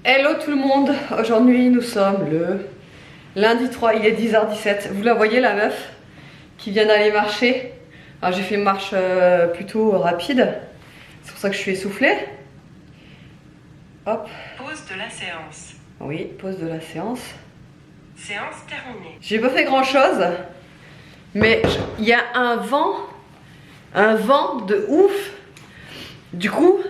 Hello tout le monde, aujourd'hui nous sommes le lundi 3, il est 10h17. Vous la voyez la meuf qui vient d'aller marcher. Alors j'ai fait une marche plutôt rapide, c'est pour ça que je suis essoufflée. Hop. Pause de la séance. Oui, pause de la séance. Séance terminée. J'ai pas fait grand chose, mais il y a un vent de ouf. Du coup,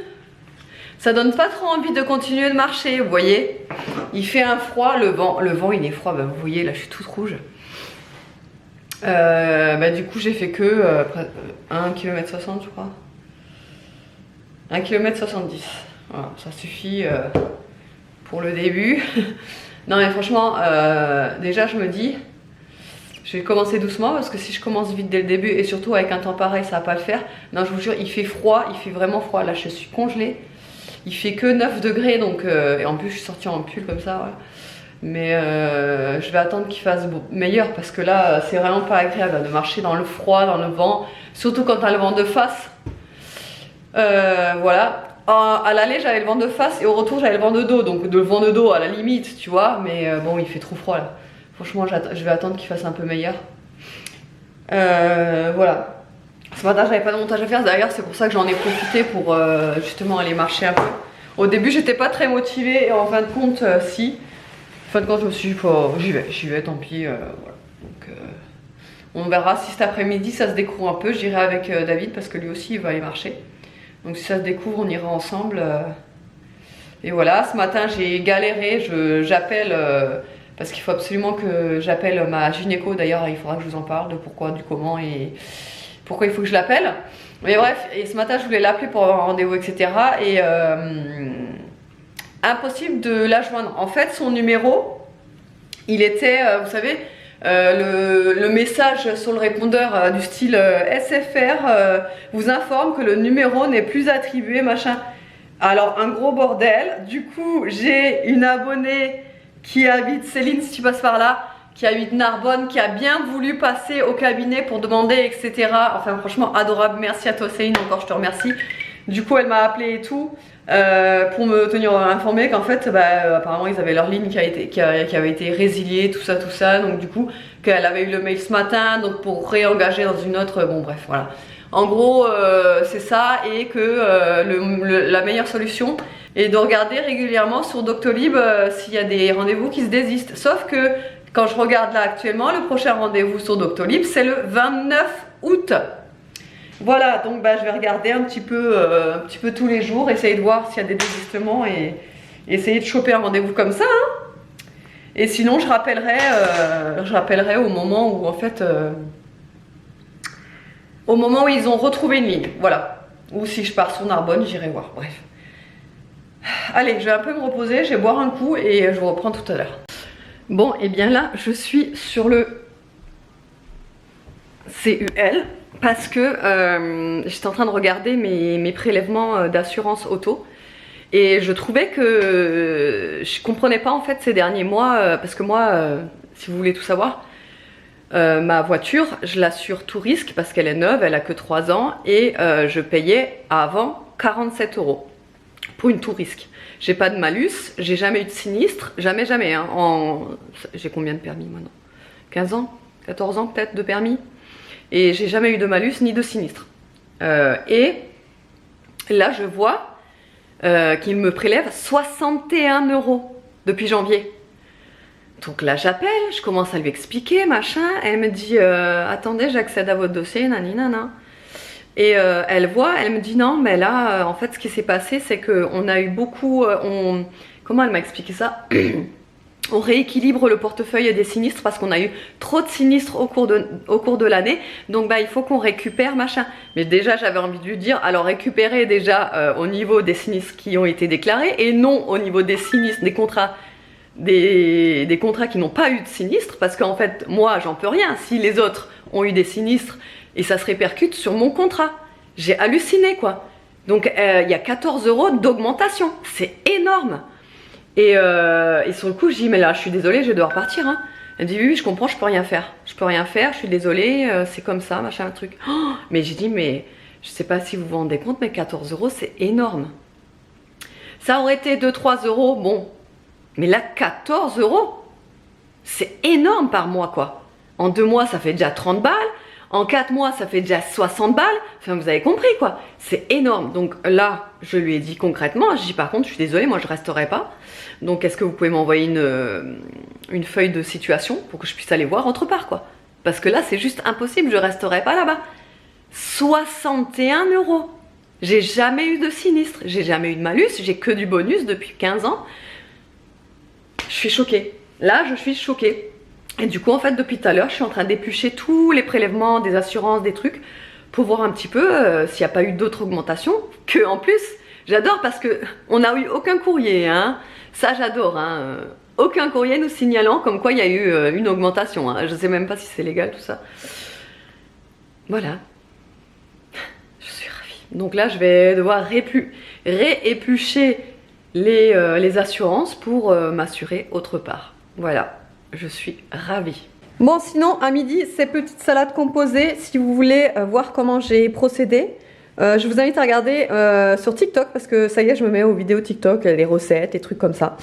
ça donne pas trop envie de continuer de marcher, vous voyez. Il fait un froid, le vent il est froid, bah, vous voyez là je suis toute rouge. Du coup j'ai fait que 1 km 60 je crois. 1 km 70. Voilà, ça suffit pour le début. Non mais franchement, déjà je me dis, je vais commencer doucement parce que si je commence vite dès le début et surtout avec un temps pareil ça va pas le faire. Non je vous jure il fait froid, il fait vraiment froid, là je suis congelée. Il fait que 9 degrés donc et en plus je suis sortie en pull comme ça ouais. Mais je vais attendre qu'il fasse meilleur parce que là c'est vraiment pas agréable de marcher dans le froid, dans le vent, surtout quand t'as le vent de face. Voilà. À l'aller j'avais le vent de face et au retour j'avais le vent de dos, donc le vent de dos à la limite tu vois, mais bon il fait trop froid là. Franchement je vais attendre qu'il fasse un peu meilleur. Voilà. Ce matin j'avais pas de montage à faire, d'ailleurs c'est pour ça que j'en ai profité pour justement aller marcher un peu. Au début j'étais pas très motivée et en fin de compte si. En fin de compte je me suis dit j'y vais tant pis. Voilà. Donc, on verra si cet après-midi ça se découvre un peu, j'irai avec David parce que lui aussi il va aller marcher. Donc si ça se découvre on ira ensemble. Et voilà, ce matin j'ai galéré, j'appelle parce qu'il faut absolument que j'appelle ma gynéco, d'ailleurs il faudra que je vous en parle de pourquoi, du comment et pourquoi il faut que je l'appelle. Mais bref, et ce matin je voulais l'appeler pour avoir un rendez-vous etc. Et impossible de la joindre. En fait son numéro, il était, vous savez, le message sur le répondeur du style SFR vous informe que le numéro n'est plus attribué machin. Alors un gros bordel. Du coup j'ai une abonnée qui habite, Céline si tu passes par là, qui habite Narbonne, qui a bien voulu passer au cabinet pour demander etc. Enfin franchement adorable, merci à toi Céline, encore je te remercie. Du coup elle m'a appelé et tout pour me tenir informée qu'en fait apparemment ils avaient leur ligne qui avait été résiliée, tout ça, donc du coup qu'elle avait eu le mail ce matin, donc pour réengager dans une autre, bon bref voilà. En gros c'est ça, et que la meilleure solution est de regarder régulièrement sur Doctolib s'il y a des rendez-vous qui se désistent. Sauf que quand je regarde là actuellement, le prochain rendez-vous sur Doctolib c'est le 29 août. Voilà, donc je vais regarder un petit peu tous les jours, essayer de voir s'il y a des désistements et essayer de choper un rendez-vous comme ça. Hein. Et sinon je rappellerai au moment où en fait au moment où ils ont retrouvé une ligne, voilà. Ou si je pars sur Narbonne, j'irai voir, bref. Allez, je vais un peu me reposer, je vais boire un coup et je vous reprends tout à l'heure. Bon, et bien là, je suis sur le CUL parce que j'étais en train de regarder mes prélèvements d'assurance auto et je trouvais que je comprenais pas en fait ces derniers mois parce que moi, si vous voulez tout savoir, ma voiture, je l'assure tout risque parce qu'elle est neuve, elle a que 3 ans et je payais avant 47 € pour une tout risque. J'ai pas de malus, j'ai jamais eu de sinistre, jamais hein. J'ai combien de permis maintenant? 15 ans 14 ans peut-être de permis, et j'ai jamais eu de malus ni de sinistre. Et là je vois qu'il me prélève 61 € depuis janvier. Donc là j'appelle, je commence à lui expliquer machin, elle me dit attendez j'accède à votre dossier nani nana. Et elle me dit non mais là en fait ce qui s'est passé c'est qu'on a eu beaucoup, comment elle m'a expliqué ça? On rééquilibre le portefeuille des sinistres parce qu'on a eu trop de sinistres au cours de l'année, donc il faut qu'on récupère machin. Mais déjà j'avais envie de lui dire alors récupérer déjà au niveau des sinistres qui ont été déclarés et non au niveau des sinistres des contrats qui n'ont pas eu de sinistre, parce qu'en fait moi j'en peux rien si les autres ont eu des sinistres et ça se répercute sur mon contrat. J'ai halluciné quoi. Donc il y a 14 € d'augmentation, c'est énorme. Et sur le coup je dis mais là je suis désolée, je vais devoir partir hein. Elle me dit oui je comprends, je peux rien faire, je suis désolée, c'est comme ça machin un truc. Oh, mais j'ai dit mais je sais pas si vous vous rendez compte mais 14 € c'est énorme. Ça aurait été 2-3 € bon Mais là, 14 €, c'est énorme par mois, quoi. En 2 mois, ça fait déjà 30 balles. En 4 mois, ça fait déjà 60 balles. Enfin, vous avez compris, quoi. C'est énorme. Donc là, je lui ai dit concrètement, je dis par contre, je suis désolée, moi, je resterai pas. Donc, est-ce que vous pouvez m'envoyer une feuille de situation pour que je puisse aller voir autre part, quoi. Parce que là, c'est juste impossible, je resterai pas là-bas. 61 €. J'ai jamais eu de sinistre, j'ai jamais eu de malus, j'ai que du bonus depuis 15 ans. Je suis choquée. Là, je suis choquée. Et du coup, en fait, depuis tout à l'heure, je suis en train d'éplucher tous les prélèvements, des assurances, des trucs, pour voir un petit peu s'il n'y a pas eu d'autres augmentations. Que en plus, j'adore parce que on n'a eu aucun courrier, hein. Ça, j'adore, hein. Aucun courrier nous signalant comme quoi il y a eu une augmentation. Hein. Je sais même pas si c'est légal tout ça. Voilà. Je suis ravie. Donc là, je vais devoir rééplucher les assurances pour m'assurer autre part. Voilà. Je suis ravie. Bon, sinon, à midi, ces petites salades composées, si vous voulez voir comment j'ai procédé, je vous invite à regarder sur TikTok, parce que ça y est, je me mets aux vidéos TikTok, les recettes, les trucs comme ça.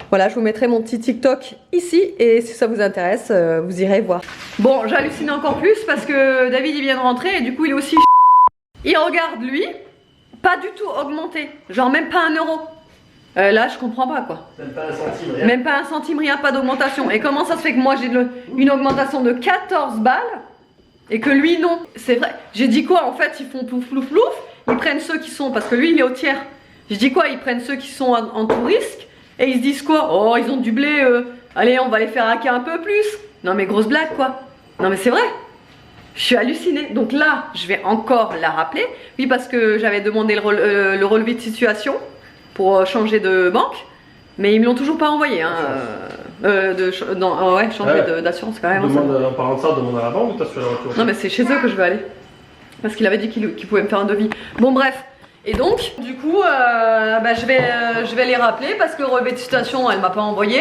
Voilà, je vous mettrai mon petit TikTok ici, et si ça vous intéresse, vous irez voir. Bon, j'hallucine encore plus, parce que David, il vient de rentrer, et du coup, il est aussi... Il regarde, lui, pas du tout augmenté, genre même pas 1 €. Là, je comprends pas, quoi. Même pas un centime, rien. Même pas un centime, rien, pas d'augmentation. Et comment ça se fait que moi j'ai une augmentation de 14 balles et que lui non? C'est vrai. J'ai dit quoi? En fait, ils font plouf plouf plouf. Ils prennent ceux qui sont, parce que lui il est au tiers. Je dis quoi? Ils prennent ceux qui sont en tout risque et ils se disent quoi? Oh, ils ont du blé. Allez, on va les faire hacker un peu plus. Non mais grosse blague, quoi. Non mais c'est vrai. Je suis hallucinée. Donc là, je vais encore la rappeler. Oui, parce que j'avais demandé le relevé de situation pour changer de banque, mais ils me l'ont toujours pas envoyé. Hein. Changer d'assurance quand même. En parlant de ça, demande à la banque ou t'as sur la voiture? Non, mais c'est chez eux que je vais aller. Parce qu'il avait dit qu'il pouvait me faire un devis. Bon, bref. Et donc, du coup, je vais les rappeler parce que le relevé de situation, elle m'a pas envoyé.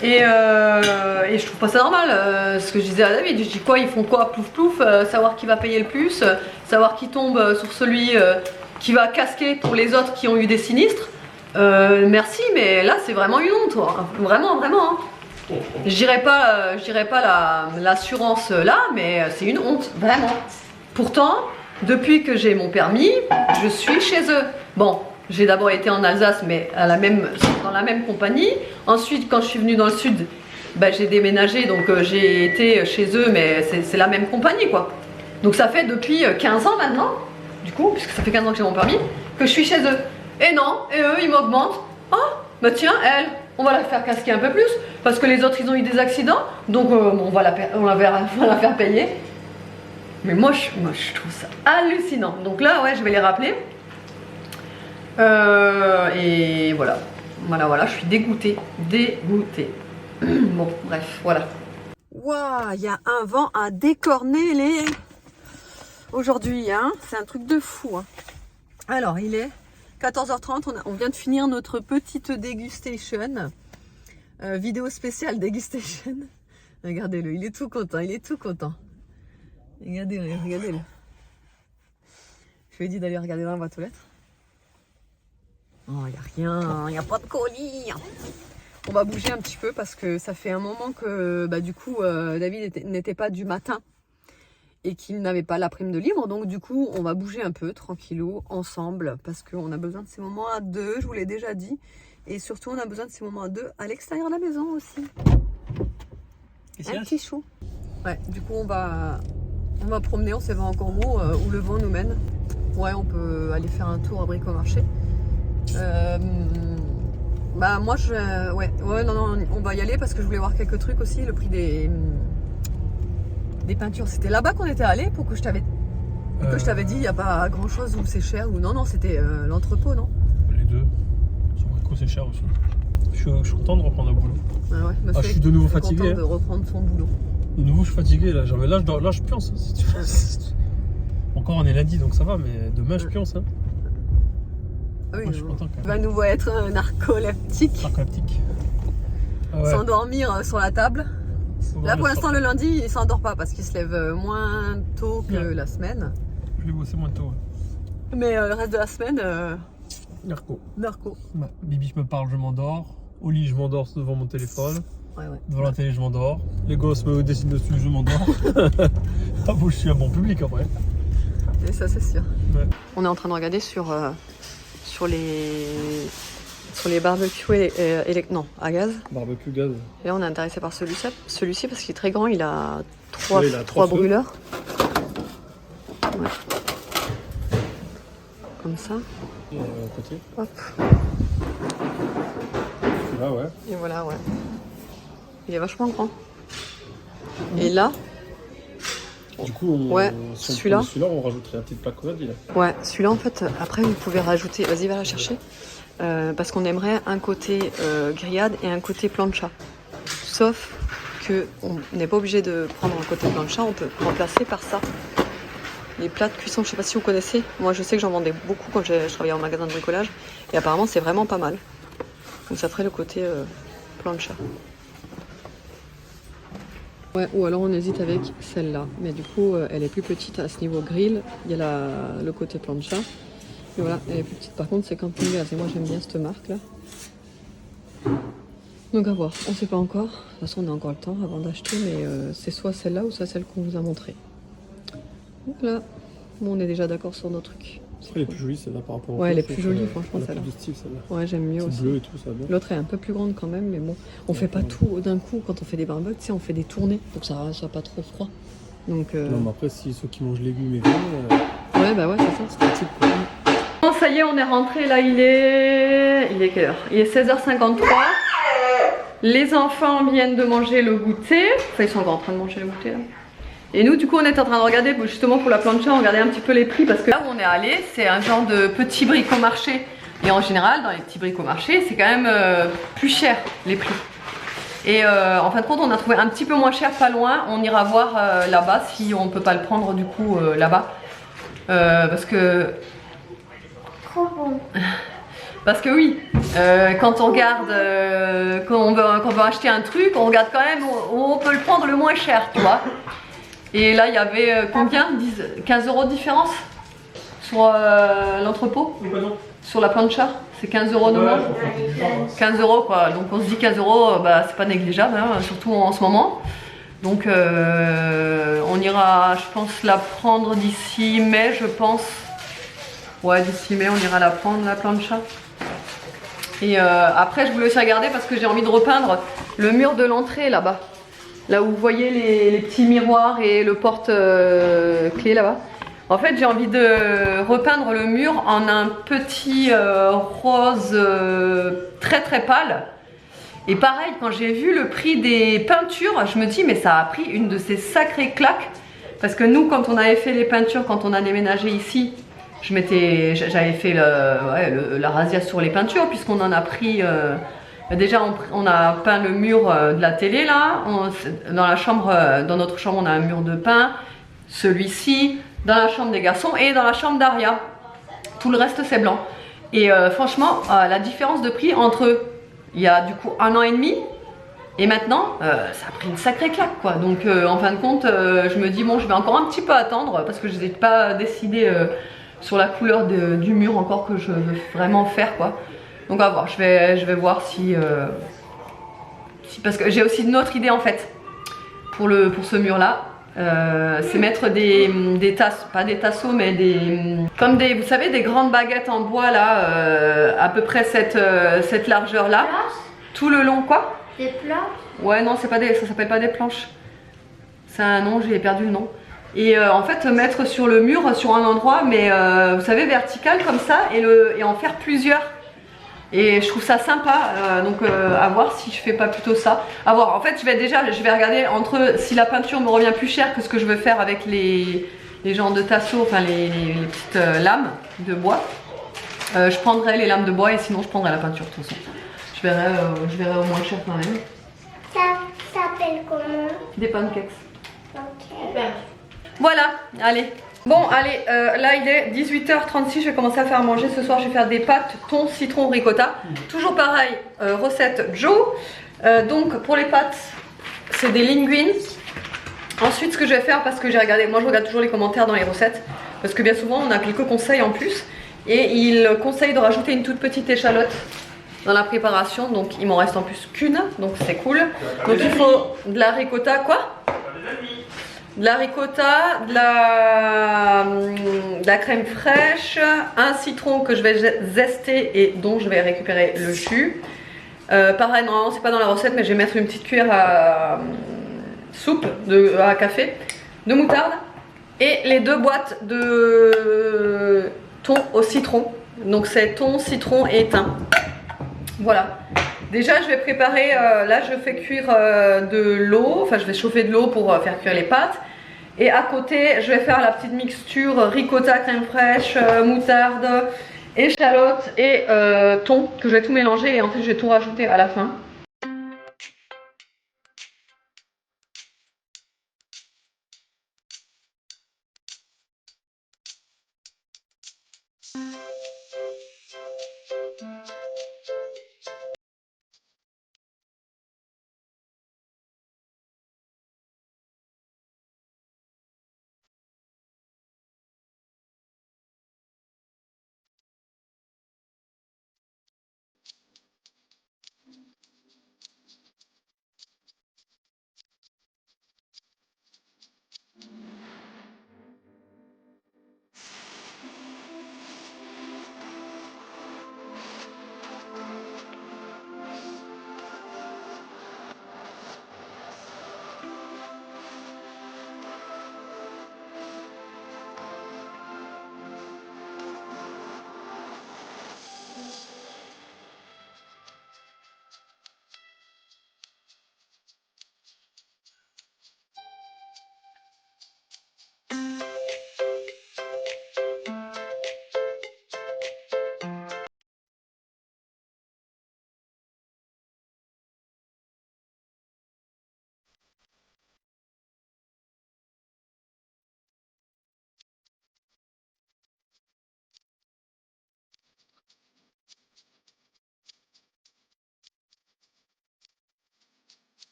Et je trouve pas ça normal. Ce que je disais à David, je dis quoi, ils font quoi, plouf plouf, savoir qui va payer le plus, savoir qui tombe sur celui qui va casquer pour les autres qui ont eu des sinistres. Merci, mais là c'est vraiment une honte, hein. Vraiment, vraiment. Hein. Je dirais pas l'assurance là, mais c'est une honte, vraiment. Pourtant, depuis que j'ai mon permis, je suis chez eux. Bon, j'ai d'abord été en Alsace, mais dans la même compagnie. Ensuite, quand je suis venue dans le sud, j'ai déménagé, donc j'ai été chez eux, mais c'est la même compagnie, quoi. Donc ça fait depuis 15 ans maintenant, du coup, puisque ça fait 15 ans que j'ai mon permis, que je suis chez eux. Et non, et eux, ils m'augmentent. Ah, bah tiens, elle, on va la faire casquer un peu plus, parce que les autres, ils ont eu des accidents, donc on va la faire payer. Mais moi, je trouve ça hallucinant. Donc là, ouais, je vais les rappeler. Et voilà. Voilà, je suis dégoûtée. Bon, bref, voilà. Waouh, il y a un vent à décorner les... Aujourd'hui, hein, c'est un truc de fou. Hein. Alors, il est 14h30, on vient de finir notre petite dégustation. Vidéo spéciale dégustation. Regardez-le, il est tout content, Regardez-le. Je lui ai dit d'aller regarder dans la boîte aux lettres. Oh, il n'y a rien, il n'y a pas de colis. On va bouger un petit peu parce que ça fait un moment que du coup David n'était pas du matin et qu'il n'avait pas la prime de libre. Donc du coup on va bouger un peu tranquillou ensemble parce qu'on a besoin de ces moments à deux, je vous l'ai déjà dit. Et surtout on a besoin de ces moments à deux à l'extérieur de la maison aussi. Un petit chou. Ouais, du coup on va promener, on sait pas encore où le vent nous mène. Ouais, on peut aller faire un tour à Bricomarché. Moi non, on va y aller parce que je voulais voir quelques trucs aussi. Le prix des peintures, c'était là-bas qu'on était allé pour que je t'avais dit il n'y a pas grand chose où c'est cher ou non, c'était l'entrepôt, non? Les deux. Sur Brico c'est cher aussi. Je suis content de reprendre le boulot. Ah ouais, je suis de nouveau fatigué. De reprendre son boulot. De nouveau je suis fatigué là, je pionce. Si tu veux. Encore on est lundi donc ça va, mais demain je pionce. Hein. Ah oui, moi, je suis content quand même. Il va nous être un narcoleptique. Ah ouais. S'endormir sur la table. Là pour l'instant le lundi il s'endort pas parce qu'il se lève moins tôt que la semaine. Je vais bosser moins tôt. Ouais. Mais le reste de la semaine... Narco. Narco. Ouais. Bibi je me parle, je m'endors. Au lit, je m'endors devant mon téléphone. Ouais. Devant la télé, je m'endors. Les gosses me dessinent dessus, je m'endors. Ah bon, je suis un bon public après. Et ça, c'est sûr. Ouais. On est en train de regarder sur les barbecues à gaz. Barbecue gaz. Et là, on est intéressé par celui-ci parce qu'il est très grand. Il a trois trois feux. brûleurs. Ouais. Comme ça. Et à côté. Hop. Là, ouais. Et voilà, ouais. Il est vachement grand. Et là, Du coup, Ouais, si on celui-là. prenait celui-là, on rajouterait la petite plaque qu'on a dit là. ouais, celui-là, en fait, après, vous pouvez rajouter. Vas-y, va la chercher. Parce qu'on aimerait un côté grillade et un côté plancha. Sauf que on n'est pas obligé de prendre un côté plancha, on peut remplacer par ça. Les plats de cuisson, je sais pas si vous connaissez. Moi, je sais que j'en vendais beaucoup quand je travaillais en magasin de bricolage. Et apparemment, c'est vraiment pas mal. Donc, ça ferait le côté plancha. Ouais, ou alors on hésite avec celle-là. Mais du coup, elle est plus petite à ce niveau grill. Il y a le côté plancha. Et voilà, elle est plus petite. Par contre, c'est camping gaz. Et moi, j'aime bien cette marque-là. Donc, à voir. On sait pas encore. De toute façon, on a encore le temps avant d'acheter. Mais c'est soit celle-là ou soit celle qu'on vous a montrée. Donc là, bon, on est déjà d'accord sur nos trucs. Elle est plus jolie celle-là par rapport au Ouais, elle est plus jolie, franchement, elle a celle-là. plus de style celle-là. Ouais, j'aime mieux C'est aussi. bleu et tout, ça va bien. L'autre est un peu plus grande quand même, mais bon, on fait pas tout d'un coup quand on fait des barbecues, tu sais, on fait des tournées pour que ça soit pas trop froid. Donc, Non, mais après, si ceux qui mangent légumes et viande, ouais, bah ouais, c'est ça, c'est pratique. Bon, ça y est, on est rentré là, il est quelle heure? Il est 16h53. Les enfants viennent de manger le goûter. Enfin, ils sont encore en train de manger le goûter là. Et nous, du coup, on est en train de regarder, justement pour la plancha, on regardait un petit peu les prix parce que là où on est allé, c'est un genre de petit bricomarché. Et en général, dans les petits bricomarchés, c'est quand même plus cher les prix. Et en fin de compte, on a trouvé un petit peu moins cher pas loin. On ira voir là-bas si on peut pas le prendre du coup là-bas. Parce que... Trop bon. Parce que oui, quand on regarde, quand on veut acheter un truc, on regarde quand même où on peut le prendre le moins cher, tu vois. Et là, il y avait combien? 15 € de différence sur l'entrepôt, sur la plancha. C'est 15 € de moins. 15 € quoi. Donc on se dit 15 €, bah, c'est pas négligeable, hein, surtout en ce moment. Donc on ira, je pense, la prendre d'ici mai, je pense. Ouais, d'ici mai, on ira la prendre, la plancha. Et après, je voulais aussi regarder parce que j'ai envie de repeindre le mur de l'entrée là-bas. Là où vous voyez les petits miroirs et le porte-clés là-bas. En fait, j'ai envie de repeindre le mur en un petit rose très très pâle. Et pareil, quand j'ai vu le prix des peintures, je me dis mais ça a pris une de ces sacrées claques. Parce que nous, quand on avait fait les peintures, quand on a déménagé ici, j'avais fait la razzia sur les peintures puisqu'on en a pris... déjà on a peint le mur de la télé là, dans notre chambre on a un mur de pain, celui-ci, dans la chambre des garçons et dans la chambre d'Aria. Tout le reste c'est blanc. Et franchement la différence de prix entre il y a du coup 1 an et demi et maintenant ça a pris une sacrée claque quoi. Donc en fin de compte je me dis bon je vais encore un petit peu attendre parce que je n'ai pas décidé sur la couleur du mur encore que je veux vraiment faire quoi. Donc à voir, je vais voir si parce que j'ai aussi une autre idée en fait pour ce mur là. C'est mettre des tasses, pas des tasseaux mais comme vous savez des grandes baguettes en bois là, à peu près cette largeur là, tout le long quoi. Des planches? Ouais non ça s'appelle pas des planches. C'est un nom, j'ai perdu le nom. Et en fait mettre sur le mur, sur un endroit mais vous savez vertical comme ça et en faire plusieurs. Et je trouve ça sympa, donc à voir si je fais pas plutôt ça. À voir, en fait je vais regarder entre si la peinture me revient plus cher que ce que je veux faire avec les genres de tasseaux, enfin les petites lames de bois. Je prendrai les lames de bois et sinon je prendrai la peinture de toute façon. Je verrai au moins cher quand même. Ça s'appelle comment? Des pancakes. Ok. Voilà, allez. Bon, allez, là il est 18h36, je vais commencer à faire manger. Ce soir, je vais faire des pâtes thon, citron, ricotta. Toujours pareil, recette Joe. Donc, pour les pâtes, c'est des linguines. Ensuite, ce que je vais faire, parce que j'ai regardé, moi je regarde toujours les commentaires dans les recettes, parce que bien souvent, on a quelques conseils en plus. Et il conseille de rajouter une toute petite échalote dans la préparation, donc il m'en reste en plus qu'une, donc c'est cool. Donc il faut de la ricotta, quoi? De la ricotta, de la crème fraîche, un citron que je vais zester et dont je vais récupérer le jus. Pareil, normalement c'est pas dans la recette, mais je vais mettre une petite cuillère à soupe, à café, de moutarde et les 2 boîtes de thon au citron. Donc c'est thon, citron et thym. Voilà. Déjà je vais préparer, là je fais cuire de l'eau, enfin je vais chauffer de l'eau pour faire cuire les pâtes. Et à côté je vais faire la petite mixture ricotta, crème fraîche, moutarde, échalote et thon que je vais tout mélanger et en fait je vais tout rajouter à la fin.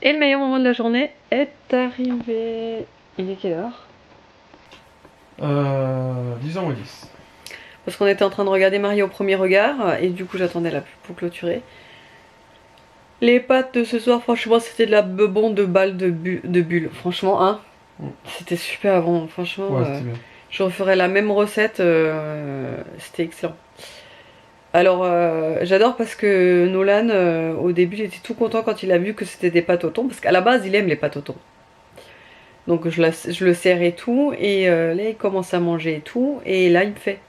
Et le meilleur moment de la journée est arrivé. Il est quelle heure? 10h10. Parce qu'on était en train de regarder Marie au premier regard et du coup j'attendais la pub pour clôturer. Les pâtes de ce soir, franchement c'était de la bebon de balles de bulles. Franchement, hein, c'était super bon. Franchement, Ouais, c'était bien. je referais la même recette, c'était excellent. Alors j'adore parce que Nolan au début il était tout content quand il a vu que c'était des pâtes au thon, parce qu'à la base il aime les pâtes au thon. Donc je le sers et tout, et là il commence à manger et tout, et là il me fait: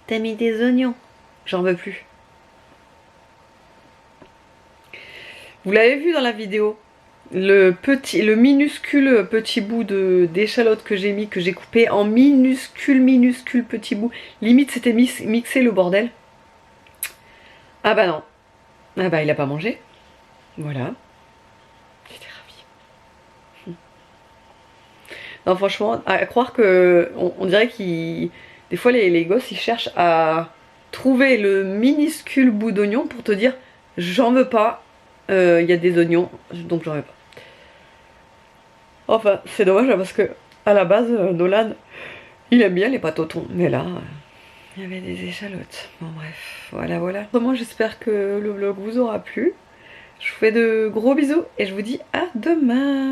t'as mis des oignons, j'en veux plus. Vous l'avez vu dans la vidéo, le minuscule petit bout d'échalote que j'ai mis, que j'ai coupé en minuscule petit bout. Limite c'était mixé le bordel. Ah bah non. Ah bah il a pas mangé. Voilà. J'étais ravie. Non franchement, à croire que on dirait qu'ils... Des fois les gosses ils cherchent à trouver le minuscule bout d'oignon pour te dire j'en veux pas, il y a des oignons donc j'en veux pas. Enfin c'est dommage parce que à la base Nolan il aime bien les pâtes au thon, mais là il y avait des échalotes. Bon bref, voilà. Vraiment j'espère que le vlog vous aura plu. Je vous fais de gros bisous et je vous dis à demain.